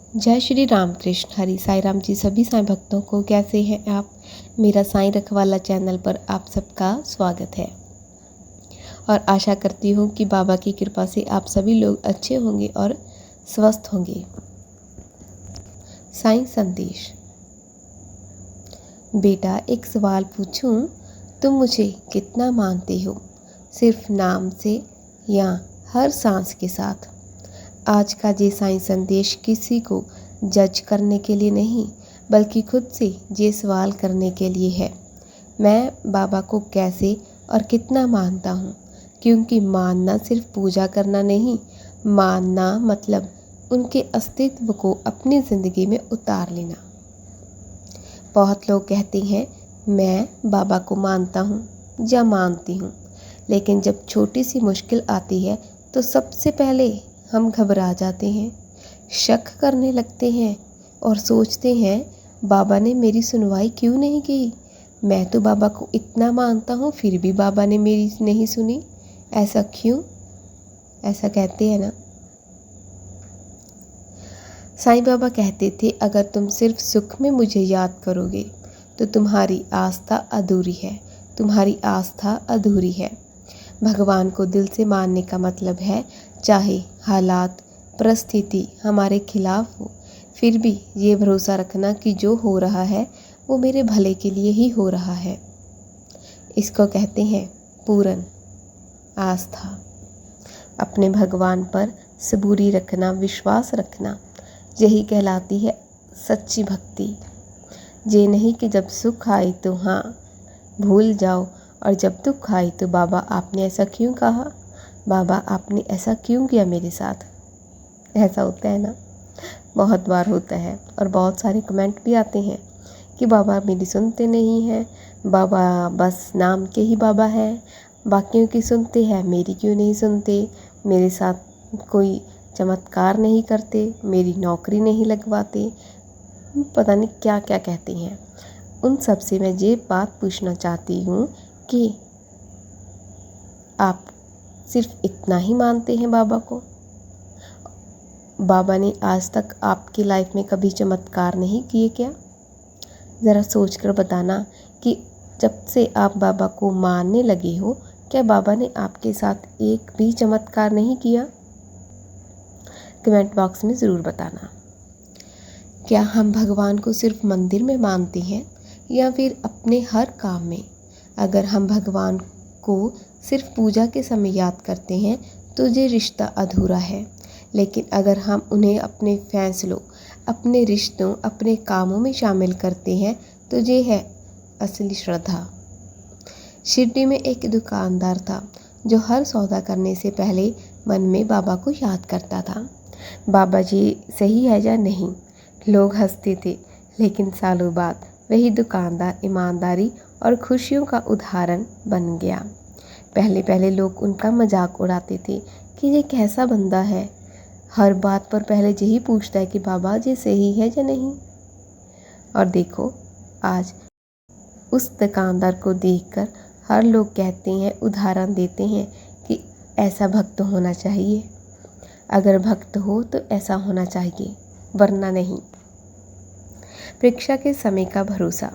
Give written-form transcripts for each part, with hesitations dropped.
जय श्री राम कृष्ण हरि साईं राम जी। सभी साईं भक्तों को कैसे हैं आप। मेरा साईं रखवाला चैनल पर आप सबका स्वागत है और आशा करती हूँ कि बाबा की कृपा से आप सभी लोग अच्छे होंगे और स्वस्थ होंगे। साईं संदेश। बेटा, एक सवाल पूछूं? तुम मुझे कितना मानते हो, सिर्फ नाम से या हर सांस के साथ? आज का ये साईं संदेश किसी को जज करने के लिए नहीं, बल्कि खुद से ये सवाल करने के लिए है, मैं बाबा को कैसे और कितना मानता हूँ। क्योंकि मानना सिर्फ पूजा करना नहीं, मानना मतलब उनके अस्तित्व को अपनी ज़िंदगी में उतार लेना। बहुत लोग कहते हैं मैं बाबा को मानता हूँ या मानती हूँ, लेकिन जब छोटी सी मुश्किल आती है तो सबसे पहले हम घबरा जाते हैं, शक करने लगते हैं और सोचते हैं बाबा ने मेरी सुनवाई क्यों नहीं की। मैं तो बाबा को इतना मानता हूँ, फिर भी बाबा ने मेरी नहीं सुनी, ऐसा क्यों? ऐसा कहते हैं ना। साईं बाबा कहते थे, अगर तुम सिर्फ सुख में मुझे याद करोगे तो तुम्हारी आस्था अधूरी है, तुम्हारी आस्था अधूरी है। भगवान को दिल से मानने का मतलब है, चाहे हालात परिस्थिति हमारे खिलाफ हो, फिर भी ये भरोसा रखना कि जो हो रहा है वो मेरे भले के लिए ही हो रहा है। इसको कहते हैं पूर्ण आस्था। अपने भगवान पर सबूरी रखना, विश्वास रखना, यही कहलाती है सच्ची भक्ति। ये नहीं कि जब सुख आए तो हाँ भूल जाओ, और जब दुख आए तो बाबा आपने ऐसा क्यों कहा, बाबा आपने ऐसा क्यों किया मेरे साथ। ऐसा होता है ना, बहुत बार होता है। और बहुत सारे कमेंट भी आते हैं कि बाबा मेरी सुनते नहीं हैं, बाबा बस नाम के ही बाबा हैं, बाकियों की सुनते हैं, मेरी क्यों नहीं सुनते, मेरे साथ कोई चमत्कार नहीं करते, मेरी नौकरी नहीं लगवाते, पता नहीं क्या क्या कहते हैं। उन सब से मैं ये बात पूछना चाहती हूँ कि आप सिर्फ इतना ही मानते हैं बाबा को? बाबा ने आज तक आपकी लाइफ में कभी चमत्कार नहीं किए क्या? ज़रा सोच कर बताना कि जब से आप बाबा को मानने लगे हो, क्या बाबा ने आपके साथ एक भी चमत्कार नहीं किया? कमेंट बॉक्स में ज़रूर बताना। क्या हम भगवान को सिर्फ मंदिर में मानते हैं या फिर अपने हर काम में? अगर हम भगवान को सिर्फ पूजा के समय याद करते हैं तो ये रिश्ता अधूरा है। लेकिन अगर हम उन्हें अपने फैसलों, अपने रिश्तों, अपने कामों में शामिल करते हैं तो ये है असली श्रद्धा। शिरडी में एक दुकानदार था जो हर सौदा करने से पहले मन में बाबा को याद करता था, बाबा जी सही है या नहीं। लोग हंसते थे, लेकिन सालों बाद वही दुकानदार ईमानदारी और खुशियों का उदाहरण बन गया। पहले पहले लोग उनका मजाक उड़ाते थे कि ये कैसा बंदा है, हर बात पर पहले यही पूछता है कि बाबा जी सही है या नहीं। और देखो आज उस दुकानदार को देखकर हर लोग कहते हैं, उदाहरण देते हैं कि ऐसा भक्त होना चाहिए। अगर भक्त हो तो ऐसा होना चाहिए, वरना नहीं। परीक्षा के समय का भरोसा।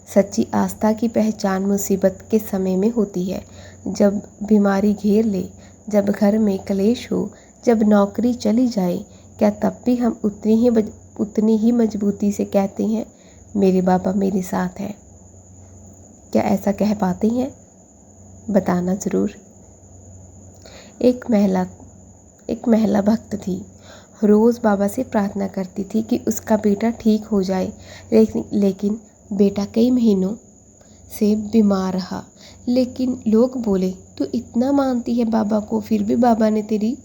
सच्ची आस्था की पहचान मुसीबत के समय में होती है, जब बीमारी घेर ले, जब घर में क्लेश हो, जब नौकरी चली जाए। क्या तब भी हम उतनी ही मजबूती से कहते हैं मेरे बाबा मेरे साथ हैं? क्या ऐसा कह पाते हैं? बताना ज़रूर। एक महिला भक्त थी, रोज़ बाबा से प्रार्थना करती थी कि उसका बेटा ठीक हो जाए, लेकिन बेटा कई महीनों से बीमार रहा। लेकिन लोग बोले तू इतना मानती है बाबा को, फिर भी बाबा ने तेरी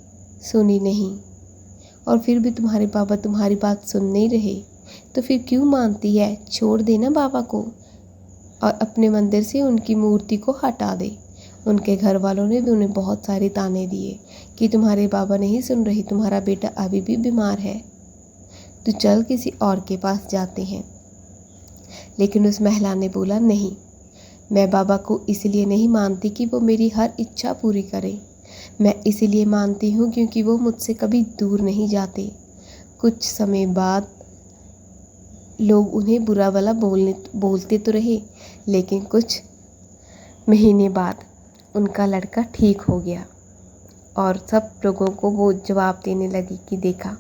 सुनी नहीं, और फिर भी तुम्हारे बाबा तुम्हारी बात सुन नहीं रहे, तो फिर क्यों मानती है? छोड़ देना बाबा को और अपने मंदिर से उनकी मूर्ति को हटा दे। उनके घर वालों ने भी उन्हें बहुत सारे ताने दिए कि तुम्हारे बाबा नहीं सुन रही, तुम्हारा बेटा अभी भी बीमार है, तो चल किसी और के पास जाते हैं। लेकिन उस महिला ने बोला नहीं, मैं बाबा को इसलिए नहीं मानती कि वो मेरी हर इच्छा पूरी करे, मैं इसलिए मानती हूँ क्योंकि वो मुझसे कभी दूर नहीं जाते। कुछ समय बाद लोग उन्हें बुरा भला बोलते तो रहे, लेकिन कुछ महीने बाद उनका लड़का ठीक हो गया और सब लोगों को वो जवाब देने लगी कि देखा,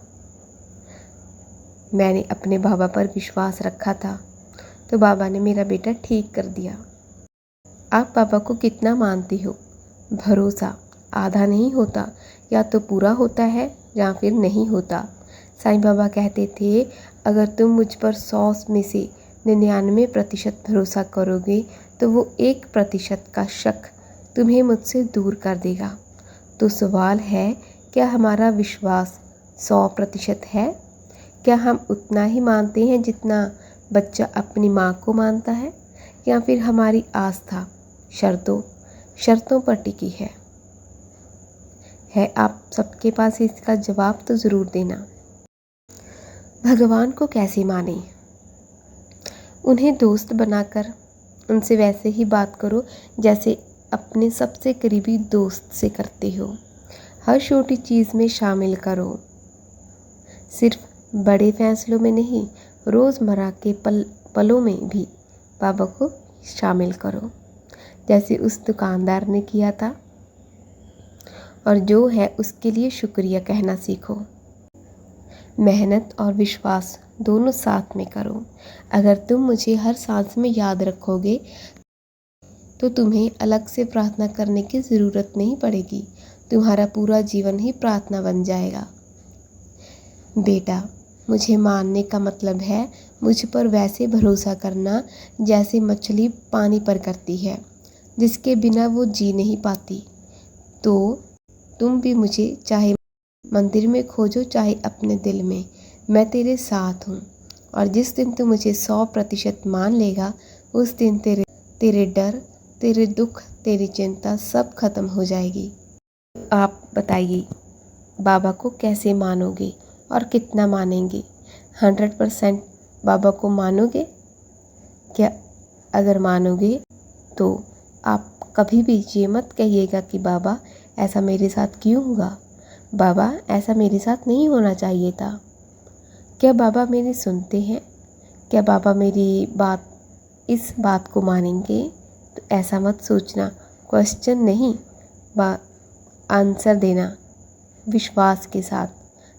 मैंने अपने बाबा पर विश्वास रखा था तो बाबा ने मेरा बेटा ठीक कर दिया। आप बाबा को कितना मानती हो? भरोसा आधा नहीं होता, या तो पूरा होता है या फिर नहीं होता। साईं बाबा कहते थे, अगर तुम मुझ पर 100 में से 99% भरोसा करोगे तो वो 1% का शक तुम्हें मुझसे दूर कर देगा। तो सवाल है, क्या हमारा विश्वास 100% है? क्या हम उतना ही मानते हैं जितना बच्चा अपनी माँ को मानता है, या फिर हमारी आस्था शर्तों पर टिकी है? आप सबके पास इसका जवाब तो ज़रूर देना। भगवान को कैसे माने? उन्हें दोस्त बनाकर उनसे वैसे ही बात करो जैसे अपने सबसे करीबी दोस्त से करते हो। हर छोटी चीज़ में शामिल करो, सिर्फ बड़े फैसलों में नहीं, रोज़मर्रा के पलों में भी बाबा को शामिल करो, जैसे उस दुकानदार ने किया था। और जो है उसके लिए शुक्रिया कहना सीखो। मेहनत और विश्वास दोनों साथ में करो। अगर तुम मुझे हर सांस में याद रखोगे तो तुम्हें अलग से प्रार्थना करने की ज़रूरत नहीं पड़ेगी। तुम्हारा पूरा जीवन ही प्रार्थना बन जाएगा। बेटा, मुझे मानने का मतलब है मुझ पर वैसे भरोसा करना जैसे मछली पानी पर करती है, जिसके बिना वो जी नहीं पाती। तो तुम भी मुझे चाहे मंदिर में खोजो चाहे अपने दिल में, मैं तेरे साथ हूँ। और जिस दिन तू मुझे 100% मान लेगा, उस दिन तेरे डर, तेरे दुख, तेरी चिंता सब खत्म हो जाएगी। आप बताइए, बाबा को कैसे मानोगे और कितना मानेंगे? 100% बाबा को मानोगे क्या? अगर मानोगे तो आप कभी भी ये मत कहिएगा कि बाबा ऐसा मेरे साथ क्यों हुआ, बाबा ऐसा मेरे साथ नहीं होना चाहिए था। क्या बाबा मेरी सुनते हैं? क्या बाबा मेरी इस बात को मानेंगे? तो ऐसा मत सोचना, क्वेश्चन नहीं, आंसर देना विश्वास के साथ।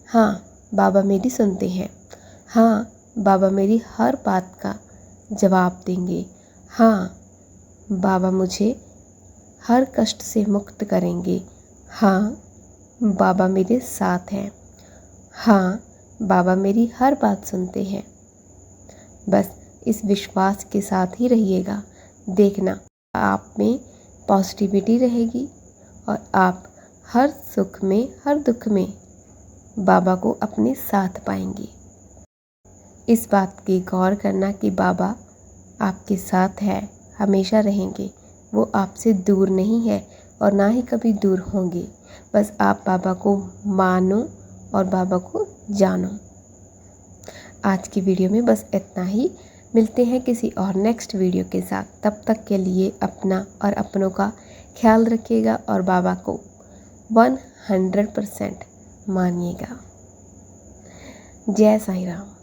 हाँ, बाबा मेरी सुनते हैं। हाँ, बाबा मेरी हर बात का जवाब देंगे। हाँ, बाबा मुझे हर कष्ट से मुक्त करेंगे। हाँ, बाबा मेरे साथ हैं। हाँ, बाबा मेरी हर बात सुनते हैं। बस इस विश्वास के साथ ही रहिएगा। देखना, आप में पॉजिटिविटी रहेगी और आप हर सुख में, हर दुख में बाबा को अपने साथ पाएंगे। इस बात की गौर करना कि बाबा आपके साथ है, हमेशा रहेंगे। वो आपसे दूर नहीं है और ना ही कभी दूर होंगे। बस आप बाबा को मानो और बाबा को जानो। आज की वीडियो में बस इतना ही। मिलते हैं किसी और नेक्स्ट वीडियो के साथ। तब तक के लिए अपना और अपनों का ख्याल रखिएगा और बाबा को 100% मानिएगा। जय साईं राम।